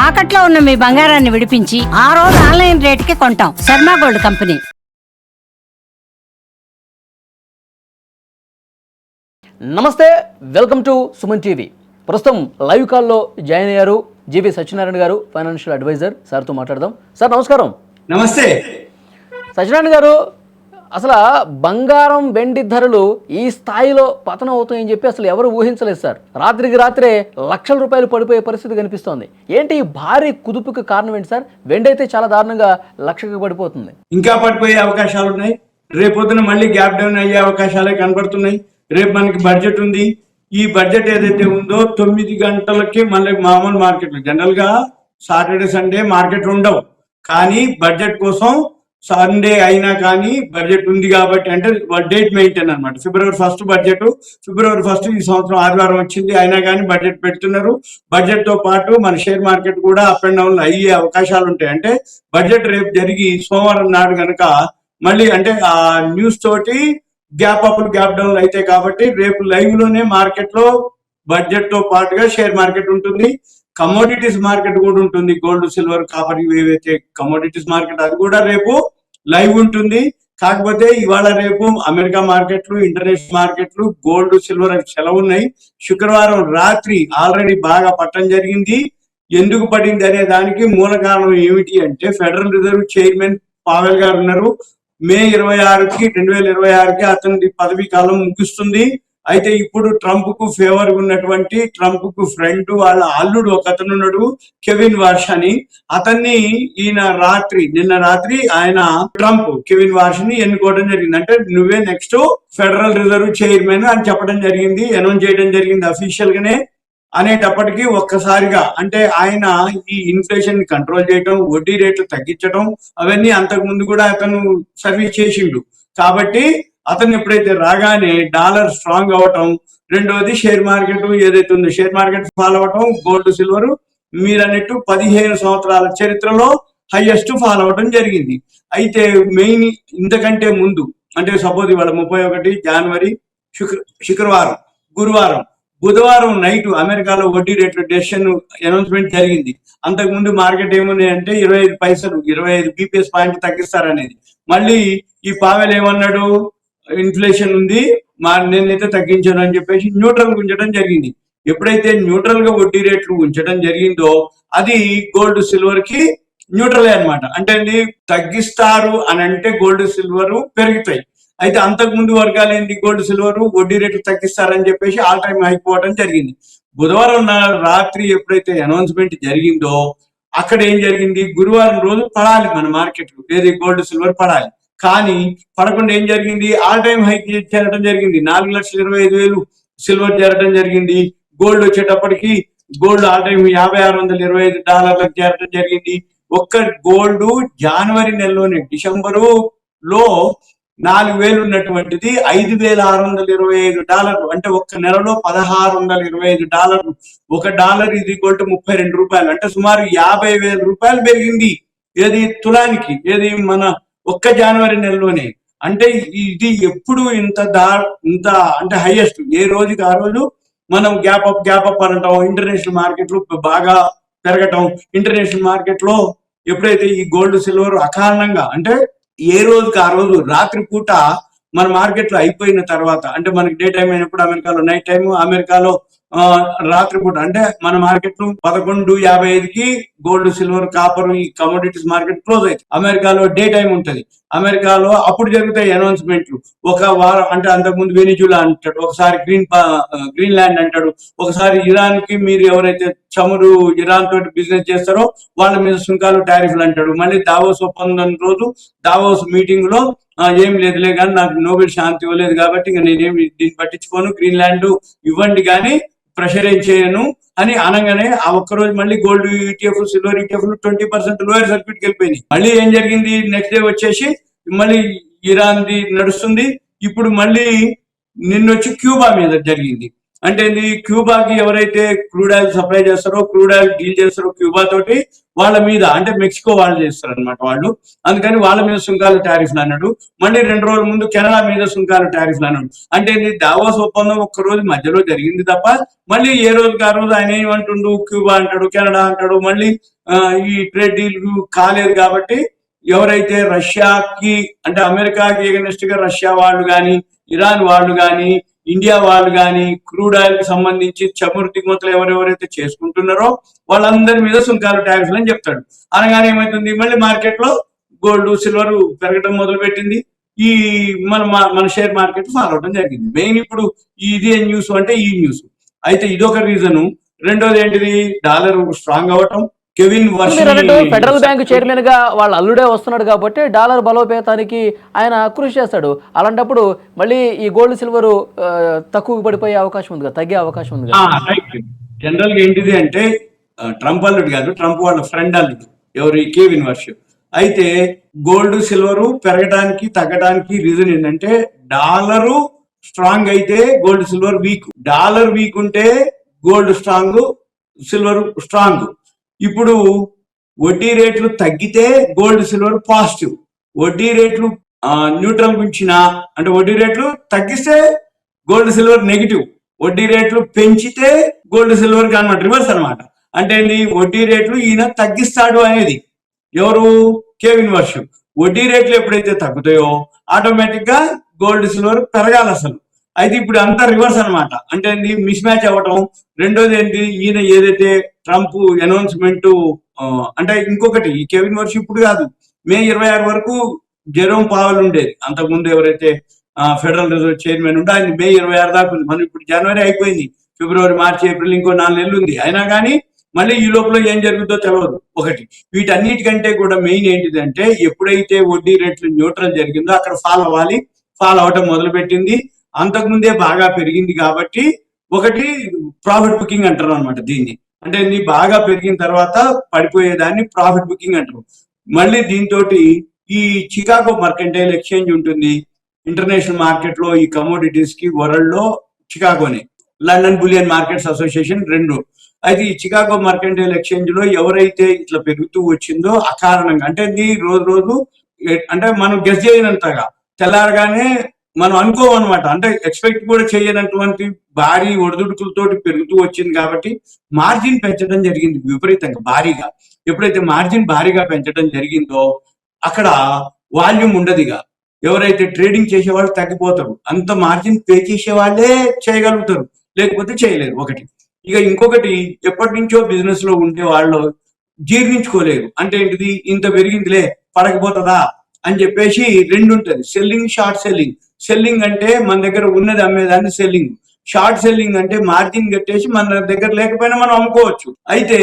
తాకట్లో ఉన్న మీ బంగారాన్ని విడిపించి ఆ రోజు ఆన్లైన్ రేటుకి కొంటాం. Sharma gold company. నమస్తే, వెల్కమ్ టు సుమన్ టీవీ. ప్రస్తుతం లైవ్ కాల్లో జాయిన్ అయ్యారు జీవి సత్యనారాయణ గారు, ఫైనాన్షియల్ అడ్వైజర్. సార్తో మాట్లాడదాం. సార్ నమస్కారం. నమస్తే సత్యనారాయణ గారు, అసలు బంగారం వెండి ధరలు ఈ స్థాయిలో పతనం అవుతాయని చెప్పి అసలు ఎవరు ఊహించలేదు సార్. రాత్రికి రాత్రే లక్షల రూపాయలు పడిపోయే పరిస్థితి కనిపిస్తోంది. ఏంటి ఈ భారీ కుదుపుకి కారణం ఏంటి సార్? వెండి అయితే చాలా దారుణంగా లక్షకి పడిపోతుంది. ఇంకా పడిపోయే అవకాశాలు ఉన్నాయి. రేపొద్దున మళ్ళీ గ్యాప్ డౌన్ అయ్యే అవకాశాలే కనబడుతున్నాయి. రేపు మనకి బడ్జెట్ ఉంది. ఈ బడ్జెట్ ఏదైతే ఉందో 9 గంటలకి మళ్ళీ మామూలు మార్కెట్లు, జనరల్ గా సాటర్డే సండే మార్కెట్లు ఉండవు, కానీ బడ్జెట్ కోసం సండే అయినా కానీ బడ్జెట్ ఉంది కాబట్టి, అంటే డేట్ మెయింటైన్ అనమాట. ఫిబ్రవరి 1 బడ్జెట్, ఫిబ్రవరి 1 ఈ సంవత్సరం ఆదివారం వచ్చింది, అయినా కానీ బడ్జెట్ పెడుతున్నారు. బడ్జెట్ తో పాటు మన షేర్ మార్కెట్ కూడా అప్ అండ్ డౌన్ అయ్యే అవకాశాలు ఉంటాయి. అంటే బడ్జెట్ రేపు జరిగి సోమవారం నాడు కనుక మళ్ళీ అంటే ఆ న్యూస్ తోటి గ్యాప్ అప్లు గ్యాప్ డౌన్లు అయితే కాబట్టి రేపు లైవ్ లోనే మార్కెట్ లో బడ్జెట్ తో పాటుగా షేర్ మార్కెట్ ఉంటుంది, కమోడిటీస్ మార్కెట్ కూడా ఉంటుంది. గోల్డ్, సిల్వర్, కాపర్ ఏవైతే కమోడిటీస్ మార్కెట్ అది కూడా రేపు లైవ్ ఉంటుంది. కాకపోతే ఇవాళ రేపు అమెరికా మార్కెట్లు, ఇంటర్నేషనల్ మార్కెట్లు, గోల్డ్, సిల్వర్ అవి సెలవు ఉన్నాయి. శుక్రవారం రాత్రి ఆల్రెడీ బాగా పట్టడం జరిగింది. ఎందుకు పడింది అనే దానికి మూల కారణం ఏమిటి అంటే, ఫెడరల్ రిజర్వ్ చైర్మన్ పావెల్ గారు ఉన్నారు. మే 26కి 2026కి అతని పదవీ కాలం ముగుస్తుంది. అయితే ఇప్పుడు ట్రంప్ కు ఫేవర్ ఉన్నటువంటి, ట్రంప్ కు ఫ్రెండ్ వాళ్ళ అల్లుడు ఒక అతను ఉన్నాడు, కెవిన్ వార్ష్ అని. అతన్ని నిన్న రాత్రి ఆయన ట్రంప్ కెవిన్ వార్ష్ ని ఎన్నుకోవడం జరిగింది. అంటే నువ్వే నెక్స్ట్ ఫెడరల్ రిజర్వ్ చైర్మన్ అని చెప్పడం జరిగింది, అనౌన్స్ చేయడం జరిగింది అఫీషియల్ గానే. అనేటప్పటికీ ఒక్కసారిగా అంటే ఆయన ఈ ఇన్ఫ్లేషన్ ని కంట్రోల్ చేయడం, వడ్డీ రేట్లు తగ్గించడం అవన్నీ అంతకు ముందు కూడా అతను సర్వీస్ చేసిండు. కాబట్టి అతను ఎప్పుడైతే రాగానే డాలర్ స్ట్రాంగ్ అవటం, రెండోది షేర్ మార్కెట్ ఏదైతే ఉందో షేర్ మార్కెట్ ఫాల్ అవటం, గోల్డ్, సిల్వర్ మీరన్నట్టు 15 సంవత్సరాల చరిత్రలో హైయెస్ట్ ఫాల్ అవటం జరిగింది. అయితే మెయిన్ ఇంతకంటే ముందు అంటే సపోజ్ ఇవాళ 31 జనవరి, శుక్రవారం, గురువారం, బుధవారం నైట్ అమెరికాలో వడ్డీ రేట్ల డెసిషన్ అనౌన్స్మెంట్ జరిగింది. అంతకు ముందు మార్కెట్ ఏమున్నాయి అంటే 25 పైసలు, 25 బీపీఎస్ పాయింట్ తగ్గిస్తారనేది. మళ్ళీ ఈ పావెల్ ఏమన్నాడు, ఇన్ఫ్లేషన్ ఉంది, నేనైతే తగ్గించాను అని చెప్పేసి న్యూట్రల్ ఉంచడం జరిగింది. ఎప్పుడైతే న్యూట్రల్ గా వడ్డీ రేట్లు ఉంచడం జరిగిందో అది గోల్డ్, సిల్వర్ కి న్యూట్రలే అనమాట. అంటే తగ్గిస్తారు అని అంటే గోల్డ్, సిల్వర్ పెరుగుతాయి. అయితే అంతకు ముందు వర్గాలు ఏంటి, గోల్డ్, సిల్వర్ వడ్డీ రేట్లు తగ్గిస్తారని చెప్పేసి ఆల్ టైమ్ హైక్ పోవడం జరిగింది. బుధవారం రాత్రి ఎప్పుడైతే అనౌన్స్మెంట్ జరిగిందో అక్కడ ఏం జరిగింది, గురువారం రోజు పడాలి మన మార్కెట్లు, ఏది గోల్డ్, సిల్వర్ పడాలి. కానీ పడకుండా ఏం జరిగింది, ఆల్ టైమ్ హైక్ చేరడం జరిగింది. 4,25,000 సిల్వర్ చేరడం జరిగింది. గోల్డ్ వచ్చేటప్పటికి గోల్డ్ ఆల్ టైమ్ $5,625 చేరడం జరిగింది. ఒక్క గోల్డ్ జనవరి నెలలోనే, డిసెంబరులో 4,000 ఉన్నటువంటిది $5,625. అంటే ఒక్క నెలలో $1,625. $1 ఇది $32. అంటే సుమారు $50,000 పెరిగింది. ఏది తులానికి, ఏది మన ఒక్క జనవరి నెలలోనే. అంటే ఇది ఎప్పుడు ఇంత అంటే హైయెస్ట్. ఏ రోజుకి ఆ రోజు మనం గ్యాప్ అప్ అనటం, ఇంటర్నేషనల్ మార్కెట్లు బాగా పెరగటం. ఇంటర్నేషనల్ మార్కెట్ లో ఎప్పుడైతే ఈ గోల్డ్, సిల్వర్ అకారణంగా అంటే ఏ రోజుకి ఆ రోజు రాత్రి పూట మన మార్కెట్ లో అయిపోయిన తర్వాత, అంటే మనకి డే టైం అయినప్పుడు అమెరికాలో నైట్ టైం, అమెరికాలో రాత్రిపూట అంటే మన మార్కెట్ 11:55కి గోల్డ్, సిల్వర్, కాపర్ ఈ కమోడిటీస్ మార్కెట్ క్లోజ్ అవుతుంది. అమెరికాలో డే టైం ఉంటది. అమెరికాలో అప్పుడు జరుగుతాయి అనౌన్స్మెంట్లు. ఒక వారం అంటే అంతకుముందు వెనిజులా అంటాడు, ఒకసారి గ్రీన్లాండ్ అంటాడు, ఒకసారి ఇరాన్ కి మీరు ఎవరైతే చమురు ఇరాన్ తోటి బిజినెస్ చేస్తారో వాళ్ళ మీద సుంకాలు, టారిఫ్లు అంటాడు. మళ్ళీ దావోస్ ఒప్పందం రోజు దావోస్ మీటింగ్ లో ఏం లేదులే కానీ నాకు నోబెల్ శాంతి ఇవ్వలేదు కాబట్టి ఇంకా నేనేమి దీన్ని పట్టించుకోను, గ్రీన్లాండ్ ఇవ్వండి కానీ ప్రెషర్ ఏం చేయను అని అనగానే ఆ ఒక్కరోజు మళ్ళీ gold ETF, silver ETF 20% lower సర్క్యూట్కి వెళ్ళిపోయినాయి. మళ్ళీ ఏం జరిగింది, నెక్స్ట్ డే వచ్చేసి మళ్ళీ ఇరాన్ ది నడుస్తుంది. ఇప్పుడు మళ్ళీ నిన్నొచ్చి క్యూబా మీద జరిగింది. అంటే క్యూబాకి ఎవరైతే క్రూడ్ ఆయిల్ సప్లై చేస్తారో, క్రూడ్ ఆయిల్ డీల్ చేస్తారో క్యూబా తోటి, వాళ్ళ మీద అంటే మెక్సికో వాళ్ళు చేస్తారు అనమాట వాళ్ళు. అందుకని వాళ్ళ మీద సుంకాలు టారిఫ్లు అన్నాడు. మళ్ళీ 2 రోజుల ముందు కెనడా మీద సుంకాలు టారిఫ్లు అన్నాడు. అంటే దావోస్ ఒప్పందం ఒక్క రోజు మధ్యలో జరిగింది తప్ప మళ్ళీ ఏ రోజుకి ఆ రోజు ఆయన ఏమంటుండు, క్యూబా అంటాడు, కెనడా అంటాడు, మళ్ళీ ఈ ట్రేడ్ డీల్ కాలేదు. కాబట్టి ఎవరైతే రష్యాకి అంటే అమెరికాకి ఎగనెస్ట్ గా రష్యా వాళ్ళు కానీ, ఇరాన్ వాళ్ళు కానీ, ఇండియా వాళ్ళు కానీ క్రూడ్ ఆయిల్ కి సంబంధించి చమురు దిగుమతులు ఎవరెవరైతే చేసుకుంటున్నారో వాళ్ళందరి మీద సుంకాలు ట్యాక్స్లు అని చెప్తాడు. అనగానే ఏమైతుంది, మళ్ళీ మార్కెట్ లో గోల్డ్ సిల్వర్ పెరగడం మొదలు పెట్టింది. ఈ మన షేర్ మార్కెట్ ఫాలో అవడం జరిగింది. మెయిన్ ఇప్పుడు ఇది న్యూస్ అంటే ఈ న్యూస్ అయితే ఇదొక రీజను. రెండోది ఏంటిది, డాలర్ స్ట్రాంగ్ అవటం. కెవిన్ ఫెడరల్ బ్యాంక్ చైర్మన్ గా వాళ్ళ అల్లుడే వస్తున్నాడు కాబట్టి డాలర్ బలోపేతానికి ఆయన కృషి చేస్తాడు. అలాంటప్పుడు మళ్ళీ ఈ గోల్డ్ సిల్వర్ తక్కువ పడిపోయే అవకాశం ఉంది, తగ్గే అవకాశం ఉంది. జనరల్ గా ఏంటిది అంటే ట్రంప్ అల్లుడు కాదు, ట్రంప్ వాళ్ళ ఫ్రెండ్ అల్లుడు ఎవరు, కేవిన్ వర్ష్. అయితే గోల్డ్ సిల్వర్ పెరగడానికి తగ్గడానికి రీజన్ ఏంటంటే డాలరు స్ట్రాంగ్ అయితే gold silver week, dollar week ఉంటే గోల్డ్ స్ట్రాంగ్, సిల్వర్ స్ట్రాంగ్. ఇప్పుడు వడ్డీ రేట్లు తగ్గితే గోల్డ్ సిల్వర్ పాజిటివ్, వడ్డీ రేట్లు న్యూట్రల్ ఉంచినా అంటే వడ్డీ రేట్లు తగ్గిస్తే గోల్డ్ సిల్వర్ నెగిటివ్, వడ్డీ రేట్లు పెంచితే గోల్డ్ సిల్వర్ అనమాట రివర్స్ అనమాట. అంటే వడ్డీ రేట్లు ఈయన తగ్గిస్తాడు అనేది ఎవరు, కేవిన్ వర్ష్. వడ్డీ రేట్లు ఎప్పుడైతే తగ్గుతాయో ఆటోమేటిక్ గా గోల్డ్ సిల్వర్ పెరగాలి అసలు. అయితే ఇప్పుడు అంతా రివర్స్ అనమాట. అంటే మిస్ మ్యాచ్ అవ్వటం. రెండోది ఏంటి, ఈయన ఏదైతే ట్రంప్ అనౌన్స్మెంట్ అంటే ఇంకొకటి, ఈ కెవిన్ వర్ష్ ఇప్పుడు కాదు, మే 26 వరకు జెరోమ్ పావెల్ ఉండేది. అంతకుముందు ఎవరైతే ఫెడరల్ రిజర్వ్ చైర్మన్ ఉంటే ఆయన మే 26 దాకా ఉంది. మనం ఇప్పుడు జనవరి అయిపోయింది, ఫిబ్రవరి, మార్చి, ఏప్రిల్ ఇంకో 4 నెలలు ఉంది. అయినా కానీ మళ్ళీ ఈ లోపల ఏం జరుగుతుందో తెలియదు. ఒకటి, వీటన్నిటికంటే కూడా మెయిన్ ఏంటిదంటే ఎప్పుడైతే వడ్డీ రేట్లు న్యూట్రల్ జరిగిందో అక్కడ ఫాలో అవ్వాలి, ఫాలో అవటం మొదలు పెట్టింది. అంతకుముందే బాగా పెరిగింది కాబట్టి ఒకటి ప్రాఫిట్ బుకింగ్ అంటారు అనమాట దీన్ని. అంటే బాగా పెరిగిన తర్వాత పడిపోయేదాన్ని ప్రాఫిట్ బుకింగ్ అంటారు. మళ్ళీ దీంతో ఈ చికాగో మర్కెంటైల్ ఎక్స్చేంజ్ ఉంటుంది ఇంటర్నేషనల్ మార్కెట్ లో, ఈ కమోడిటీస్ కి వరల్డ్ లో చికాగోనే, లండన్ బులియన్ మార్కెట్స్ అసోసియేషన్ రెండు. అయితే ఈ చికాగో మర్కెంటైల్ ఎక్స్చేంజ్ లో ఎవరైతే ఇట్లా పెరుగుతూ వచ్చిందో అకారణంగా అంటే రోజు రోజు అంటే మనం గెస్ చేయనంతగా తెల్లారగానే మనం అనుకోమన్నమాట, అంటే ఎక్స్పెక్ట్ కూడా చేయనటువంటి భారీ ఒడిదుడుకులతోటి పెరుగుతూ వచ్చింది. కాబట్టి మార్జిన్ పెంచడం జరిగింది విపరీతంగా భారీగా. ఎప్పుడైతే మార్జిన్ భారీగా పెంచడం జరిగిందో అక్కడ వాల్యూమ్ ఉండదుగా, ఎవరైతే ట్రేడింగ్ చేసే వాళ్ళు తగ్గిపోతారు, అంత మార్జిన్ పే చేసే వాళ్ళే చేయగలుగుతారు, లేకపోతే చేయలేరు. ఒకటి. ఇక ఇంకొకటి, ఎప్పటి నుంచో బిజినెస్ లో ఉండే వాళ్ళు జీర్ణించుకోలేరు. అంటే ఏంటిది, ఇంత పెరిగిందిలే పడకపోతుందా అని చెప్పేసి రెండు ఉంటుంది, సెల్లింగ్, షార్ట్ సెల్లింగ్. సెల్లింగ్ అంటే మన దగ్గర ఉన్నది అమ్మేదాన్ని సెల్లింగ్, షార్ట్ సెల్లింగ్ అంటే మార్జిన్ కట్టేసి మన దగ్గర లేకపోయినా మనం అమ్ముకోవచ్చు. అయితే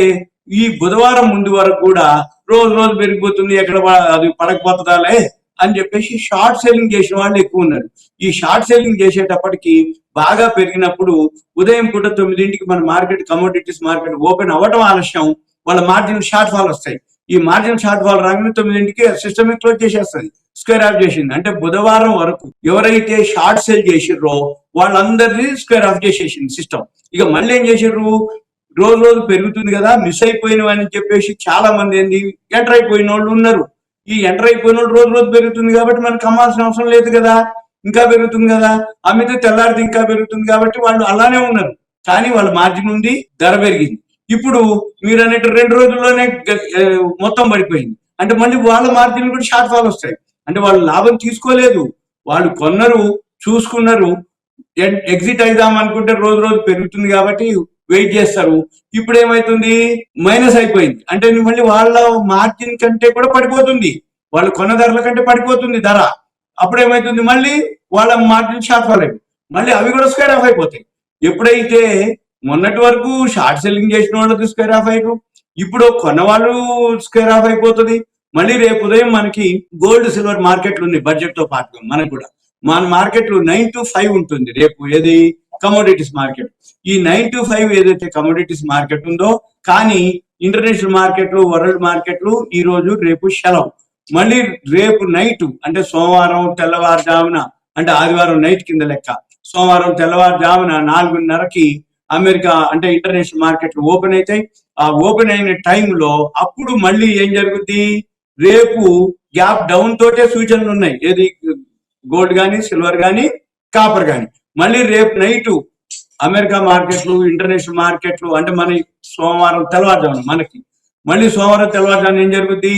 ఈ బుధవారం ముందు వరకు కూడా రోజు రోజు పెరిగిపోతుంది, ఎక్కడ అది పడకపోతుందాలే అని చెప్పేసి షార్ట్ సెల్లింగ్ చేసిన వాళ్ళు ఎక్కువ ఉన్నారు. ఈ షార్ట్ సెల్లింగ్ చేసేటప్పటికి బాగా పెరిగినప్పుడు ఉదయం పూట 9ంటికి మన మార్కెట్, కమోడిటీస్ మార్కెట్ ఓపెన్ అవ్వడం ఆలస్యం, వాళ్ళ మార్జిన్ షార్ట్ ఫాల్ వస్తాయి. ఈ మార్జిన్ షార్ట్ ఫాల్ రాగానే 9ంటికి సిస్టమ్ క్లోజ్ చేసేస్తుంది, స్క్వేర్ ఆఫ్ చేసింది. అంటే బుధవారం వరకు ఎవరైతే షార్ట్ సెల్ చేసిర్రో వాళ్ళందరినీ స్క్వేర్ ఆఫ్ చేసేసింది సిస్టమ్. ఇక మళ్ళీ ఏం చేసిర్రు, రోజు రోజు పెరుగుతుంది కదా, మిస్ అయిపోయినవని చెప్పేసి చాలా మంది ఎంటర్ అయిపోయిన వాళ్ళు ఉన్నారు. ఈ ఎంటర్ అయిపోయిన వాళ్ళు రోజు రోజు పెరుగుతుంది కాబట్టి మనకు అమ్మాల్సిన అవసరం లేదు కదా, ఇంకా పెరుగుతుంది కదా, అమ్మితే తెల్లారిది ఇంకా పెరుగుతుంది కాబట్టి వాళ్ళు అలానే ఉన్నారు. కానీ వాళ్ళ మార్జిన్ ఉంది, ధర పెరిగింది. ఇప్పుడు మీరు అన్నట్టు 2 రోజుల్లోనే మొత్తం పడిపోయింది. అంటే మళ్ళీ వాళ్ళ మార్జిన్ కూడా షార్ట్ ఫాల్ వస్తాయి. అంటే వాళ్ళు లాభం తీసుకోలేదు, వాళ్ళు కొన్నారు, చూసుకున్నారు, ఎగ్జిట్ అయిదాం అనుకుంటే రోజు రోజు పెరుగుతుంది కాబట్టి వెయిట్ చేస్తారు. ఇప్పుడు ఏమైతుంది, మైనస్ అయిపోయింది. అంటే మళ్ళీ వాళ్ళ మార్జిన్ కంటే కూడా పడిపోతుంది, వాళ్ళు కొన్న ధరల కంటే పడిపోతుంది ధర. అప్పుడు ఏమైతుంది, మళ్ళీ వాళ్ళ మార్జిన్ షార్ట్ ఫాల్ అయిపోయింది, మళ్ళీ అవి కూడా స్క్వేర్ ఆఫ్ అయిపోతాయి. ఎప్పుడైతే మొన్నటి వరకు షార్ట్ సెల్లింగ్ చేసిన వాళ్ళకి స్క్వేర్ ఆఫ్ అయ్యారు, ఇప్పుడు కొన్న వాళ్ళు స్క్వేర్ ఆఫ్ అయిపోతుంది. మళ్ళీ రేపు ఉదయం మనకి గోల్డ్ సిల్వర్ మార్కెట్లు ఉన్నాయి బడ్జెట్ తో పాటుగా. మనకు కూడా మన మార్కెట్లు 9 to 5 ఉంటుంది రేపు, ఏది కమోడిటీస్ మార్కెట్. ఈ 9 to 5 ఏదైతే కమోడిటీస్ మార్కెట్ ఉందో, కానీ ఇంటర్నేషనల్ మార్కెట్లు, వరల్డ్ మార్కెట్లు ఈ రోజు రేపు సెలవు. మళ్ళీ రేపు నైట్ అంటే సోమవారం తెల్లవారుజామున అంటే ఆదివారం నైట్ కింద లెక్క, సోమవారం తెల్లవారుజామున 4:30కి అమెరికా అంటే ఇంటర్నేషనల్ మార్కెట్లు ఓపెన్ అవుతాయి. ఆ ఓపెన్ అయిన టైంలో అప్పుడు మళ్ళీ ఏం జరుగుద్ది, రేపు గ్యాప్ డౌన్ తోటే సూచనలు ఉన్నాయి. ఏది గోల్డ్ కానీ, సిల్వర్ కానీ, కాపర్ కానీ. మళ్ళీ రేపు నైట్ అమెరికా మార్కెట్లు, ఇంటర్నేషనల్ మార్కెట్లు అంటే మన సోమవారం తెల్లవారుజామున మనకి మళ్ళీ సోమవారం తెల్లవారుజామున ఏం జరుగుద్ది,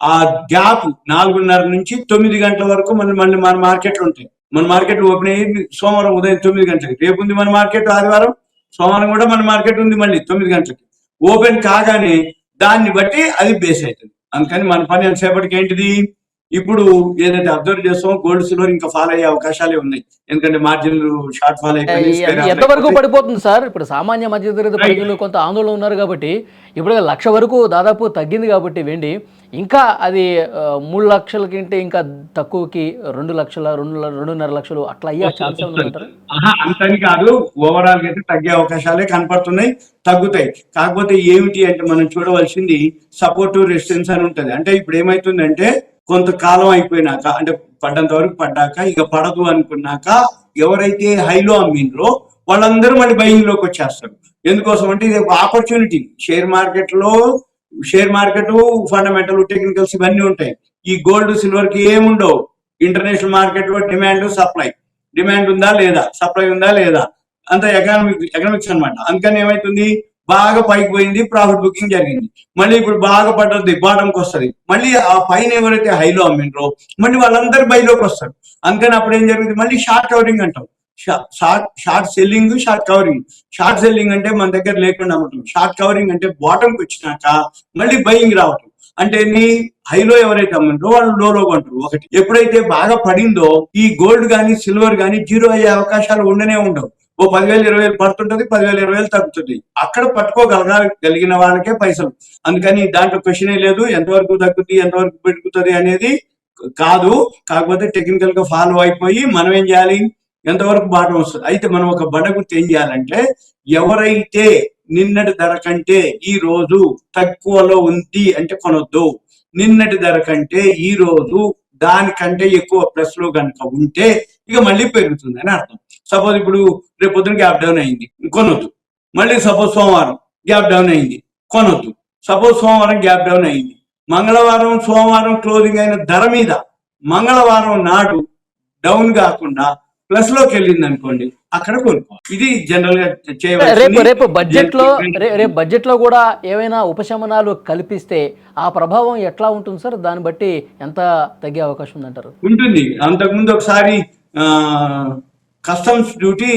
ఆ గ్యాప్ 4:30 నుంచి 9 గంటల వరకు మళ్ళీ మన మార్కెట్లు ఉంటాయి. మన మార్కెట్ ఓపెన్ అయ్యి సోమవారం ఉదయం 9 గంటలకి. రేపు ఉంది మన మార్కెట్ ఆదివారం, సోమవారం కూడా మన మార్కెట్ ఉంది మళ్ళీ 9 గంటలకి. ఓపెన్ కాగానే దాన్ని బట్టి అది బేస్ అవుతుంది. అందుకని మన పని ఎంతసేపటికి ఏంటిది, ఇప్పుడు ఏదైతే అబ్జర్వ్ చేస్తామో గోల్డ్ సిల్వర్ ఇంకా ఫాల్ అయ్యే అవకాశాలే ఉన్నాయి. ఎందుకంటే మార్జిన్లు షార్ట్ ఫాల్ ఎంతవరకు పడిపోతుంది సార్? ఇప్పుడు సామాన్య మధ్యతరగతి ప్రజలు కొంత ఆందోళన ఉన్నారు కాబట్టి ఇప్పుడు 1,00,000 వరకు దాదాపు తగ్గింది కాబట్టి వెండి ఇంకా అది 3 లక్షల కంటే ఇంకా తక్కువకి 2 లక్షల 2.5 లక్షలు అట్లా అయ్యే ఛాన్స్ ఉందంటారు? అంతని కాదు, ఓవరాల్ గా అయితే తగ్గే అవకాశాలే కనపడుతున్నాయి, తగ్గుతాయి. కాకపోతే ఏమిటి అంటే మనం చూడవలసింది సపోర్టివ్ రెసిస్టెన్స్ అని ఉంటది. అంటే ఇప్పుడు ఏమైతుందంటే కొంతకాలం అయిపోయినాక అంటే పడ్డంత వరకు పడ్డాక ఇక పడదు అనుకున్నాక ఎవరైతే హైలో అమ్మిండ్రో వాళ్ళందరూ మళ్ళీ బయింగ్ లోకి వచ్చేస్తారు. ఎందుకోసం అంటే ఇది ఒక opportunity. Share market fundamental technicals ఇవన్నీ ఉంటాయి. ఈ గోల్డ్ సిల్వర్ కి ఏముండవు. ఇంటర్నేషనల్ మార్కెట్ లో డిమాండ్ ఉందా లేదా, సప్లై ఉందా లేదా, అంత ఎకనామిక్స్ అనమాట. అందుకని ఏమైతుంది, బాగా పైకి పోయింది, ప్రాఫిట్ బుకింగ్ జరిగింది. మళ్ళీ ఇప్పుడు బాగా పడ్డది, బాటంకి వస్తుంది. మళ్ళీ ఆ పైన ఎవరైతే హైలో అమ్మిండ్రో మళ్ళీ వాళ్ళందరూ బైలోకి వస్తారు. అందుకని అప్పుడు ఏం జరుగుతుంది, మళ్ళీ షార్ట్ కవరింగ్ అంటాం. Short selling, short covering. Short selling అంటే మన దగ్గర లేకుండా అమ్మటం. షార్ట్ కవరింగ్ అంటే బాటంకి వచ్చినాక మళ్ళీ బయింగ్ రావటం. అంటే హైలో ఎవరైతే అమ్మిండ్రో వాళ్ళు లోలో కొంటారు. ఒకటి ఎప్పుడైతే బాగా పడిందో ఈ గోల్డ్ కానీ సిల్వర్ కానీ జీరో అయ్యే అవకాశాలు ఉండనే ఉండవు. ఓ 10,000 20,000 పడుతుంటది, 10,000 20,000 తగ్గుతుంది. అక్కడ పట్టుకోగలిగిన వాళ్ళకే పైసలు. అందుకని దాంట్లో క్వశ్చనే లేదు, ఎంతవరకు తగ్గుతుంది ఎంతవరకు పెరుగుతుంది అనేది కాదు. కాకపోతే టెక్నికల్ గా ఫాలో అయిపోయి మనం ఏం చేయాలి, ఎంతవరకు బాటం వస్తుంది. అయితే మనం ఒక గుర్తు ఏం చేయాలంటే, ఎవరైతే నిన్నటి ధర కంటే ఈ రోజు తక్కువలో ఉంది అంటే కొనొద్దు. నిన్నటి ధర కంటే ఈ రోజు దానికంటే ఎక్కువ ప్లస్ లో కనుక ఉంటే ఇక మళ్ళీ పెరుగుతుంది అని అర్థం. సపోజ్ ఇప్పుడు రేపు పొద్దున గ్యాప్ డౌన్ అయింది, కొనొద్దు. మళ్ళీ సపోజ్ సోమవారం గ్యాప్ డౌన్ అయింది, కొనొద్దు. సపోజ్ సోమవారం గ్యాప్ డౌన్ అయింది, మంగళవారం సోమవారం క్లోజింగ్ అయిన ధర మీద మంగళవారం నాడు డౌన్ కాకుండా ప్లస్ లోకి వెళ్ళింది అనుకోండి, అక్కడ కొనుక్కోవాలి. ఇది జనరల్ గా చేయవచ్చు. రేపు బడ్జెట్ లో కూడా ఏమైనా ఉపశమనాలు కల్పిస్తే ఆ ప్రభావం ఎట్లా ఉంటుంది సార్? దాన్ని బట్టి ఎంత తగ్గే అవకాశం ఉందంటారు? ఉంటుంది. అంతకుముందు ఒకసారి కస్టమ్స్ డ్యూటీ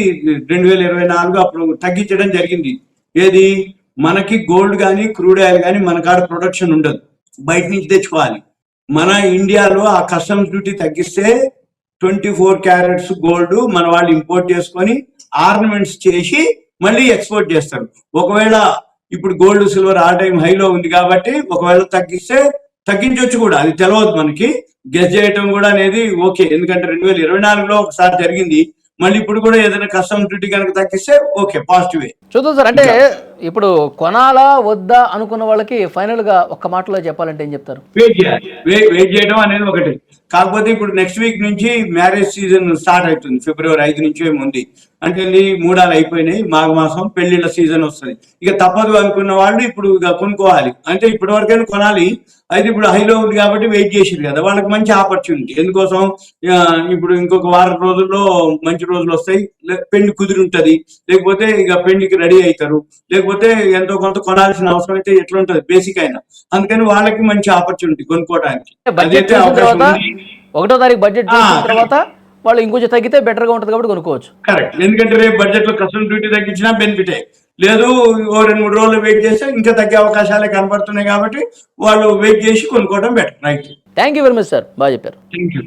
2024 అప్పుడు తగ్గించడం జరిగింది. ఏది, మనకి గోల్డ్ కానీ క్రూడ్ ఆయిల్ కానీ మన కాడ ప్రొడక్షన్ ఉండదు, బయట నుంచి తెచ్చుకోవాలి. మన ఇండియాలో ఆ కస్టమ్స్ డ్యూటీ తగ్గిస్తే 24 క్యారెట్స్ గోల్డ్ మన వాళ్ళు ఇంపోర్ట్ చేసుకొని ఆర్నమెంట్స్ చేసి మళ్ళీ ఎక్స్పోర్ట్ చేస్తారు. ఒకవేళ ఇప్పుడు గోల్డ్ సిల్వర్ ఆ టైం హైలో ఉంది కాబట్టి ఒకవేళ తగ్గిస్తే తగ్గించవచ్చు కూడా, అది తెలియదు మనకి. గెస్ చేయటం కూడా అనేది ఓకే, ఎందుకంటే 2024లో ఒకసారి జరిగింది. మళ్ళీ ఇప్పుడు కూడా ఏదైనా కస్టమ్స్ డ్యూటీ కనుక తగ్గిస్తే ఓకే, పాజిటివే. చూద్దాం సార్. అంటే ఇప్పుడు కొనాలా వద్దా అనుకున్న వాళ్ళకి ఫైనల్ గా ఒక్క మాటలో చెప్పాలంటే ఏం చెప్తారు? వెయిట్ చేయడం అనేది ఒకటి. కాకపోతే ఇప్పుడు నెక్స్ట్ వీక్ నుంచి మ్యారేజ్ సీజన్ స్టార్ట్ అవుతుంది. ఫిబ్రవరి 5 నుంచి ఏముంది అంటే మూడాలు అయిపోయినాయి, మాఘమాసం పెళ్లిళ్ళ సీజన్ వస్తుంది. ఇక తప్పదు అనుకున్న వాళ్ళు ఇప్పుడు ఇక కొనుక్కోవాలి. అంటే ఇప్పటి వరకైనా కొనాలి. అయితే ఇప్పుడు హైలో ఉంది కాబట్టి వెయిట్ చేసారు కదా, వాళ్ళకి మంచి ఆపర్చునిటీ. ఎందుకోసం, ఇప్పుడు ఇంకొక వారం రోజుల్లో మంచి రోజులు వస్తాయి, పెళ్లి కుదిరి ఉంటది, లేకపోతే ఇక పెళ్లికి రెడీ అవుతారు, లేకపోతే ఎంతో కొంత కొనాల్సిన అవసరం అయితే ఎట్లా ఉంటది బేసిక్ అయినా. అందుకని వాళ్ళకి మంచి ఆపర్చునిటీ కొనుక్కోవడానికి. అదైతే అవకాశం ఉంది. 1వ తారీఖు బడ్జెట్ తర్వాత వాళ్ళు ఇంకొంచెం తగ్గితే బెటర్ గా ఉంటుంది కాబట్టి కొనుక్కోవచ్చు. కరెక్ట్. ఎందుకంటే రేపు బడ్జెట్ లో కస్టమ్ డ్యూటీ తగ్గించినా బెనిఫిటే. లేదు, ఓ 2-3 రోజులు వెయిట్ చేస్తే ఇంకా తగ్గే అవకాశాలే కనబడుతున్నాయి కాబట్టి వాళ్ళు వెయిట్ చేసి కొనుక్కోవడం better. Right. Thank you very much sir, బాగా చెప్పారు. Thank you.